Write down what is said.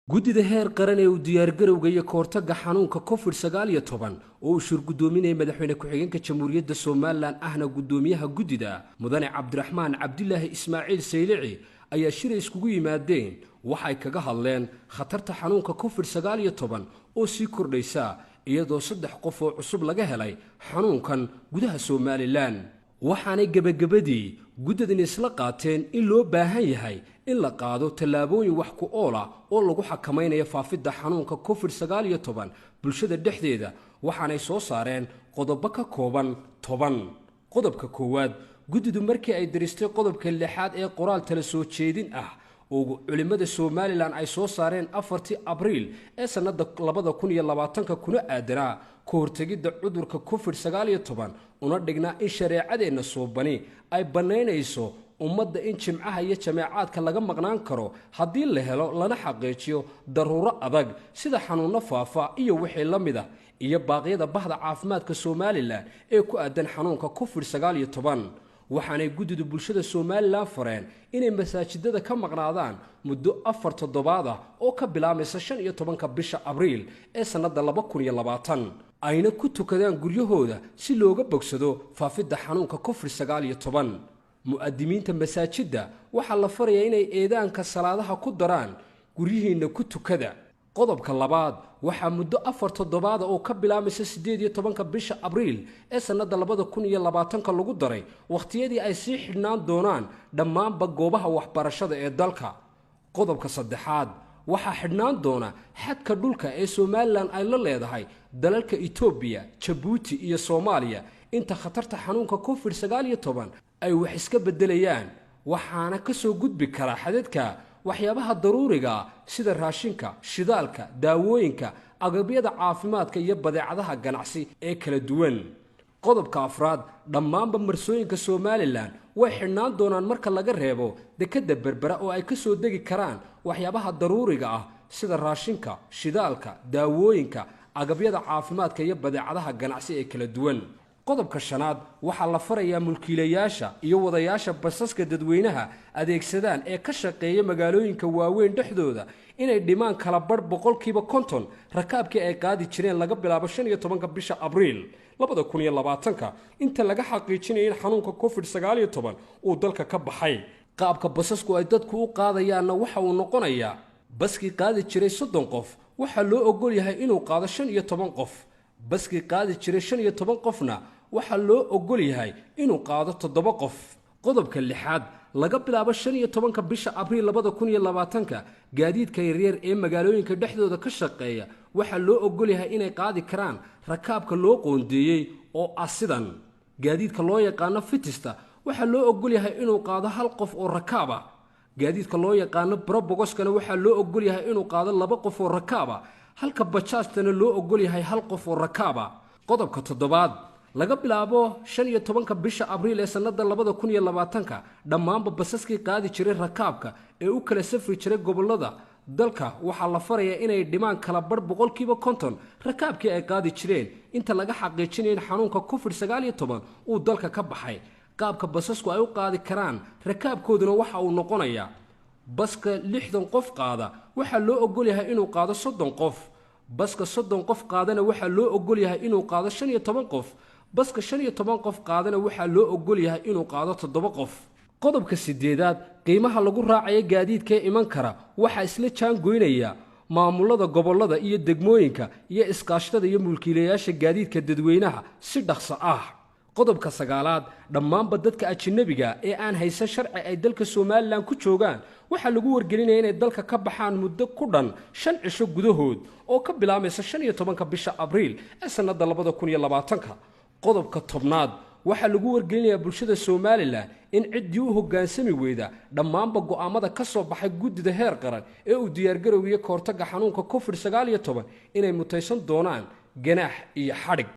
guddida heer qaran ee u diyaargarowga iyo kahortagga xanuunka COVID-19 oo uu shirgudoominayay madaxweyne ku-xigeenka Jamhuuriyadda Soomaaliland ahna gudoomiyaha guddida mudane Cabdiraxmaan Cabdilaahi Ismaaciil Saylici ayaa shir iskugu yimaadeen waxay kaga hadleen khatarta xanuunka COVID-19 oo sii kordhaysa iyadoo 3 qof oo cusub laga helay xanuunkan gudaha Soomaaliland waxaanay gabagabadii guddidan isla qaateen in loo baahan yahay in la qaado tallaabooyin wax ku ool ah oo lagu xakameynayo faafidda xanuunka COVID-19 bulshada dhexdeeda waxaanay soo saareen qodobo ka kooban 10 qodobka koowaad guddidu markii ay diristay qodobka 6aad ee qoraal tala soo jeedin ah oo culimada Soomaaliland ay soo saareen 4 Abriil ee sanada 2020 kuna aadanaa ka hortagidda cudurka COVID-19 una dhigna in shareecadeena Soobani ay banaynayso ummadda in jimcaha iyo jameecaadka laga maqnaan karo haddii la helo lana xaqiijiyo daruuro adag sida xanuuno faafa iyo wixii la mid ah iyo baaqyada bahda caafimaadka Soomaaliland ee ku aadan xanuunka COVID-19 waxaanay guddidu bulshada Soomaaliland fareen inay masaajidada ka maqnaadaan muddo 4 toddobaad ah oo ka bilaabmaysa 15 bisha Abriil ee sanada 2020 ayna ku tukadaan guryahooda si looga bogsado faafidda xanuunka COVID-19 mu'addimiinta masaajidda waxa la farayaa inay eedaanka salaadaha ku daraan guryihiina ku tukada qodobka labaad waxa muddo 4 toddobaad oo ka bilaabmaysa 18 bisha Abriil ee sanada 2020 lagu daray waqtiyadii ay sii xidhnaan doonaan dhammaanba goobaha waxbarashada ee dalka qodobka saddexaad waxa xidhnaan doona xadka dhulka ee Soomaaliland ay la leedahay dalalka Itoobiya, Djibouti iyo Soomaaliya inta khatarta xanuunka COVID-19 ay wax iska bedelayaan waxaana ka soo gudbi kara xadadka waxyaabaha daruuriga sida raashinka, shidaalka, daawooyinka, agabyada caafimaadka iyo badeecadaha ganacsi ee kala duwan qodobka afraad dhammaanba marsooyinka Soomaaliland way xidhnaan doonaan marka laga reebo dekada berbera oo ay ka soo degi karaan waxyaabaha daruuriga ah sida raashinka, shidaalka, daawooyinka, agabyada caafimaadka iyo badeecadaha ganacsi ee kala duwan qodobka shanaad waxa la farayaa mulkiilayaasha iyo wadayaasha basaska dadweynaha adeegsadaan ee ka shaqeeya magaalooyinka waaweyn dhexdooda inay dhimaan kala bar 50% rakaabkii ay qaadi jireen laga bilaabo 15 bisha Abriil 2020 inta laga xaqiijinayo in xanuunka COVID-19 uu dalka ka baxay qaabka basasku ay dadku u qaadayaanna waxa uu noqonayaa baskii qaadi jiray 30 qof waxa loo ogol yahay inuu qaado 15 qof baskii qaadi jiray 15 qofna waxa loo ogol yahay inuu qaado 7 qof qodobka 6aad laga bilaabo 15 bisha Abriil 2020 gaadiidka yaryar ee magaalooyinka dhexdooda ka shaqeeya waxa loo ogol yahay inay qaadi karaan rakaabka loo qoondeeyay oo asidan gaadiidka loo yaqaan fitista waxa loo ogol yahay inuu qaado 1 qof oo rakaab ah gaadiidka loo yaqaan probogoskana waxa loo ogol yahay inuu qaado 2 qof oo rakaab ah halka bajaajtana loo ogol yahay 1 qof oo rakaab ah qodobka 7aad laga bilaabo 15 bisha Abriil ee sanada 2020 dhammaanba basaskii qaadi jiray rakaabka ee u kala safri jiray gobolada dalka waxa la farayaa inay dhimaan kala bar 50% rakaabkii ay qaadi jireen inta laga xaqiijinayo xanuunka COVID-19 uu dalka ka baxay qaabka basasku ay u qaadi karaan rakaabkooduna waxa uu noqonayaa baska 60 qof qaada waxa loo ogol yahay inuu qaado 30 qof baska 30 qof qaadana waxa loo ogol yahay inuu qaado 15 qof baska 15 qof qaadana waxa loo ogol yahay inuu qaado 7 qof qodobka 8aad qiimaha lagu raacayo gaadiidka iman kara waxa isla jaan goynaya maamulada gobolada iyo degmooyinka iyo iskaashatada iyo mulkiilayaasha gaadiidka dadweynaha si dhaqso ah qodobka 9aad dhammaanba dadka ajnabiga ee aan haysan sharci ay dalka Soomaaliland ku joogaan waxa lagu wargelinayaa inay dalka ka baxaan muddo ku dhan 5 cisho gudahood oo ka bilaabmaysa 15 bisha Abriil ee sanada 2020 qodobka 10aad waxa lagu wargelinayaa bulshada Soomaaliland in ciddii u hoggaansami weyda dhammaanba go'aamada ka soo baxay guddida heer qaran ee uu diyaargarowga kahortagga xanuunka COVID-19 inay mutaysan doonaan ganaax iyo xadhig